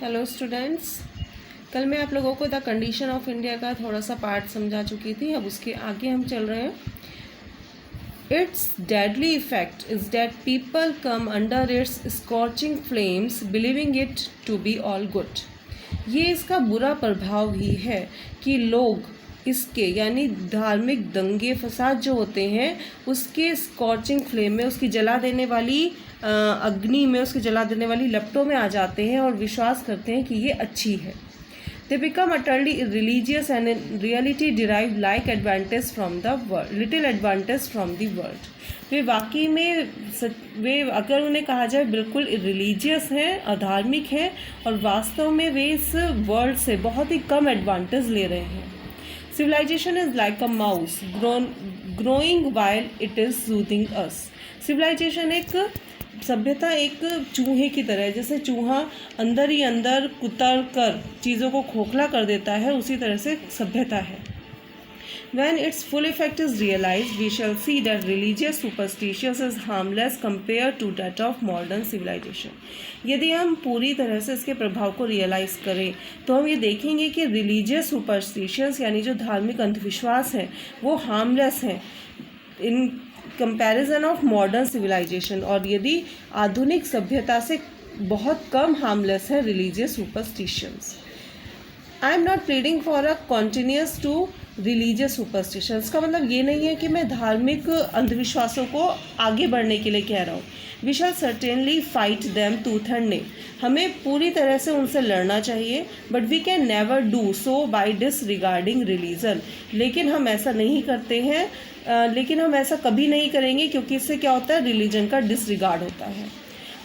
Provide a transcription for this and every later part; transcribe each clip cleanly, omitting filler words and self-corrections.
Hello students, कल मैं आप लोगों को द कंडीशन ऑफ इंडिया का थोड़ा सा पार्ट समझा चुकी थी। अब उसके आगे हम चल रहे हैं। Its deadly effect is that people come under its scorching flames believing it to be all good. ये इसका बुरा प्रभाव ही है कि लोग इसके यानी धार्मिक दंगे फसाद जो होते हैं उसके स्कॉचिंग फ्लेम में, उसकी जला देने वाली अग्नि में, उसके जला देने वाली लपटों में आ जाते हैं और विश्वास करते हैं कि ये अच्छी है। They become utterly religious and in reality derive like advantage from the world, little advantage from the world. वे वाकई में वे अगर उन्हें कहा जाए बिल्कुल रिलीजियस हैं, अधार्मिक हैं, और वास्तव में वे इस वर्ल्ड से बहुत ही कम एडवांटेज ले रहे हैं। Civilization is like a mouse growing while it is soothing us. Civilization एक सभ्यता एक चूहे की तरह है। जैसे चूहा अंदर ही अंदर कुतर कर चीज़ों को खोखला कर देता है, उसी तरह से सभ्यता है। When its full effect is realized, we shall see that religious superstition is harmless compared to that of modern civilization. यदि हम पूरी तरह से इसके प्रभाव को रियलाइज़ करें तो हम ये देखेंगे कि रिलीजियस सुपरस्टिशंस यानी जो धार्मिक अंधविश्वास हैं वो हार्मलेस हैं in comparison of modern civilisation, और यदि आधुनिक सभ्यता से बहुत कम हार्मलेस है religious superstitions. I am not pleading for a continuance to religious superstitions का मतलब ये नहीं है कि मैं धार्मिक अंधविश्वासों को आगे बढ़ने के लिए कह रहा हूँ। We shall certainly fight them tooth and nail, हमें पूरी तरह से उनसे लड़ना चाहिए, but we can never do so by disregarding religion. लेकिन हम ऐसा नहीं करते हैं, लेकिन हम ऐसा कभी नहीं करेंगे क्योंकि इससे क्या होता है, रिलीजन का डिसरिगार्ड होता है।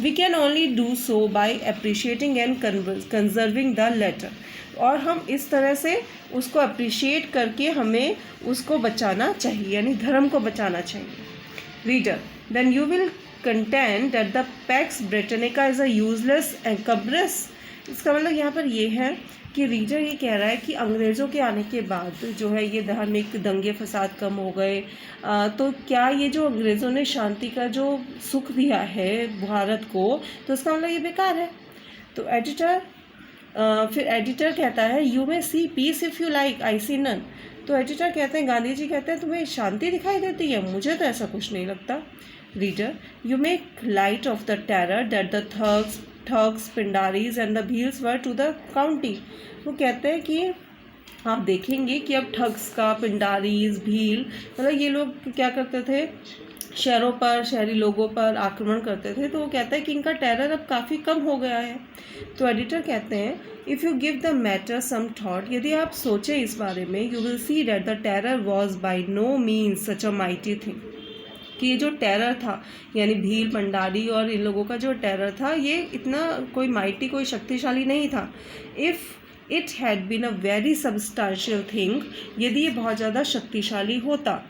We can only do so by appreciating and conserving the latter, और हम इस तरह से उसको अप्रिशिएट करके हमें उसको बचाना चाहिए, यानी धर्म को बचाना चाहिए। Reader, then you will contend that the Pax Britannica is a useless encumbrance. इसका मतलब यहाँ पर ये है कि रीडर ये कह रहा है कि अंग्रेज़ों के आने के बाद जो है ये धार्मिक दंगे फसाद कम हो गए, तो क्या ये जो अंग्रेज़ों ने शांति का जो सुख दिया है भारत को, तो इसका मतलब ये बेकार है। तो एडिटर फिर एडिटर कहता है you may see peace if you like, I see none. तो एडिटर कहते हैं, गांधी जी कहते हैं तुम्हें शांति दिखाई देती है, मुझे तो ऐसा कुछ नहीं लगता। Reader, you make light of the terror that the thugs Pindaris and the Bhils were to the county. वो कहते हैं कि आप देखेंगे कि अब ठग्स का, पिंडारीज, भील, मतलब ये लोग क्या करते थे, शहरों पर, शहरी लोगों पर आक्रमण करते थे। तो वो कहता है कि इनका टेरर अब काफ़ी कम हो गया है। तो एडिटर कहते हैं if you give the matter some thought, यदि आप सोचें इस बारे में, you will see that the terror was by no means such a mighty thing, कि ये जो टेरर था यानी भील, भंडारी और इन लोगों का जो टेरर था ये इतना कोई माइटी, कोई शक्तिशाली नहीं था। If it had been a very substantial thing, यदि ये बहुत ज़्यादा शक्तिशाली होता,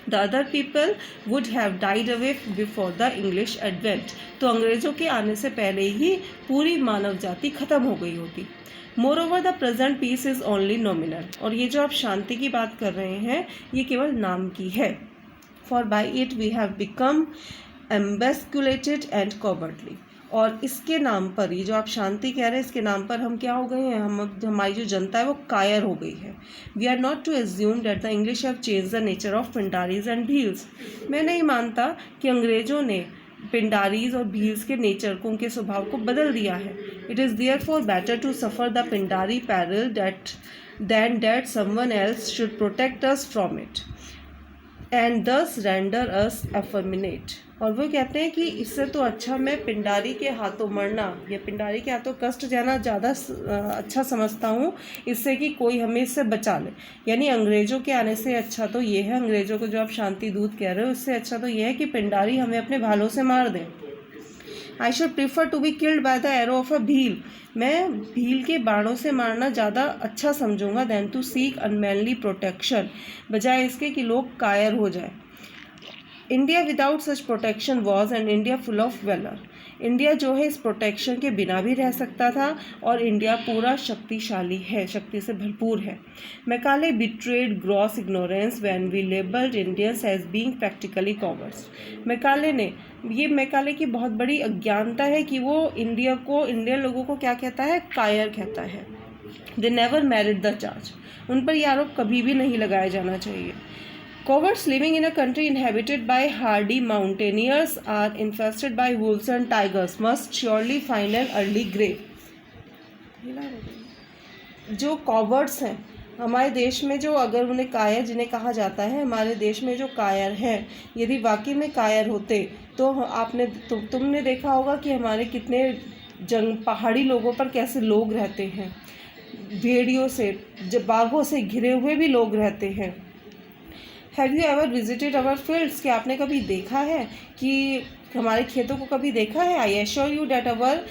the other people would have died away before the English advent, तो अंग्रेज़ों के आने से पहले ही पूरी मानव जाति खत्म हो गई होती। Moreover the present peace is only nominal, और ये जो आप शांति की बात कर रहे हैं ये केवल नाम की है। For by it we have become emasculated and cowardly, और इसके नाम पर, ये जो आप शांति कह रहे हैं इसके नाम पर हम क्या हो गए हैं, हमारी जो जनता है वो कायर हो गई है। We are not to assume that the English have change the nature of Pindaris and Bhils. मैं नहीं मानता कि अंग्रेज़ों ने पिंडारीज और भील्स के नेचर को, उनके स्वभाव को बदल दिया है। It is therefore better to suffer the Pindari peril than that someone else should protect us from it and thus render us effeminate. और वो कहते हैं कि इससे तो अच्छा मैं पिंडारी के हाथों मरना या पिंडारी के हाथों कष्ट जाना ज़्यादा अच्छा समझता हूँ, इससे कि कोई हमें इससे बचा ले। यानी अंग्रेज़ों के आने से अच्छा तो ये है, अंग्रेज़ों को जो आप शांति दूत कह रहे हो, इससे अच्छा तो ये है कि पिंडारी हमें अपने भालों से मार दें। I should prefer to be killed by the arrow of a Bhil, मैं भील के बाणों से मारना ज़्यादा अच्छा समझूंगा than to seek unmanly protection, बजाय इसके कि लोग कायर हो जाए। India without such protection was an India full of valour, India जो है इस प्रोटेक्शन के बिना भी रह सकता था और इंडिया पूरा शक्तिशाली है, शक्ति से भरपूर है। Macaulay betrayed gross ignorance when we labelled Indians as being practically cowards. Macaulay की बहुत बड़ी अज्ञानता है कि वो इंडियन लोगों को क्या कहता है, कायर कहता है। They never merit the charge, उन पर यह आरोप कभी भी नहीं लगाया जाना चाहिए। Cowards living in a country inhabited by hardy mountaineers are infested by wolves and tigers must surely find an early grave. जो कॉवर्ड्स हैं हमारे देश में, जो अगर उन्हें कायर जिन्हें कहा जाता है, हमारे देश में जो कायर हैं, यदि वाकई में कायर होते तो तुमने देखा होगा कि हमारे कितने पहाड़ी लोगों पर कैसे लोग रहते हैं, भेड़ियों से, बाघों से घिरे हुए भी लोग रहते हैं। Have you ever visited our fields, क्या आपने कभी देखा है कि हमारे खेतों को कभी देखा है? I assure you that our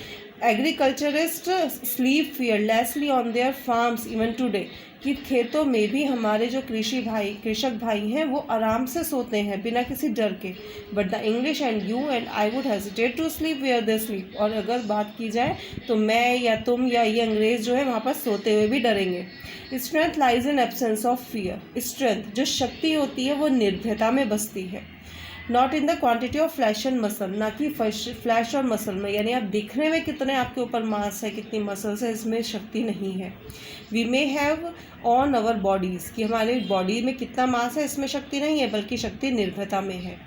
agriculturist sleep fearlessly on their farms even today, कि खेतों में भी हमारे जो कृषक भाई हैं वो आराम से सोते हैं बिना किसी डर के। But the English and you and I would hesitate to sleep where they sleep, और अगर बात की जाए तो मैं या तुम या ये अंग्रेज़ जो है वहाँ पर सोते हुए भी डरेंगे। Strength lies in absence of fear, strength जो शक्ति होती है वो निर्भयता में बसती है। Not in the quantity of flesh and muscle, ना कि फ्लैश और मसल में, यानी आप दिखने में कितने आपके ऊपर मांस है, कितनी मसल्स है, इसमें शक्ति नहीं है। We may have on our bodies, कि हमारे बॉडी में कितना मांस है इसमें शक्ति नहीं है, बल्कि शक्ति निर्भयता में है।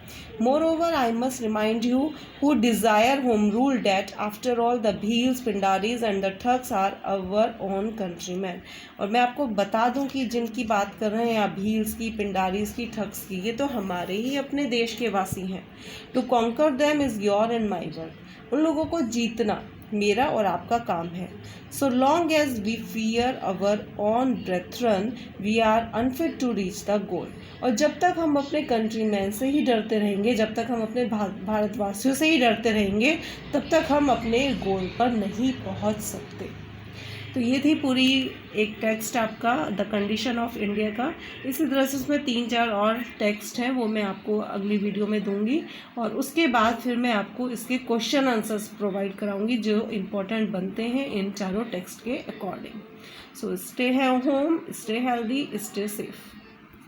Moreover I must remind you who desire home rule that after all the Bhils, Pindaris and the thugs are our own countrymen. और मैं आपको बता दूं कि जिनकी बात कर रहे हैं आप, भील्स की, पिंडारीज की, ठग्स की, ये तो हमारे ही अपने देश के वासी हैं। To conquer them is your and my work, उन लोगों को जीतना मेरा और आपका काम है। So long as we fear our own brethren we are unfit to reach the goal, और जब तक हम अपने कंट्रीमैन से ही डरते रहेंगे, जब तक हम अपने भारतवासियों से ही डरते रहेंगे, तब तक हम अपने गोल पर नहीं पहुंच सकते। तो ये थी पूरी एक टेक्स्ट आपका द कंडीशन ऑफ इंडिया का। इसी तरह से इसमें 3-4 और टेक्स्ट हैं, वो मैं आपको अगली वीडियो में दूंगी, और उसके बाद फिर मैं आपको इसके क्वेश्चन आंसर्स प्रोवाइड कराऊंगी जो इम्पोर्टेंट बनते हैं इन चारों टेक्स्ट के according. So stay home, stay healthy, stay safe.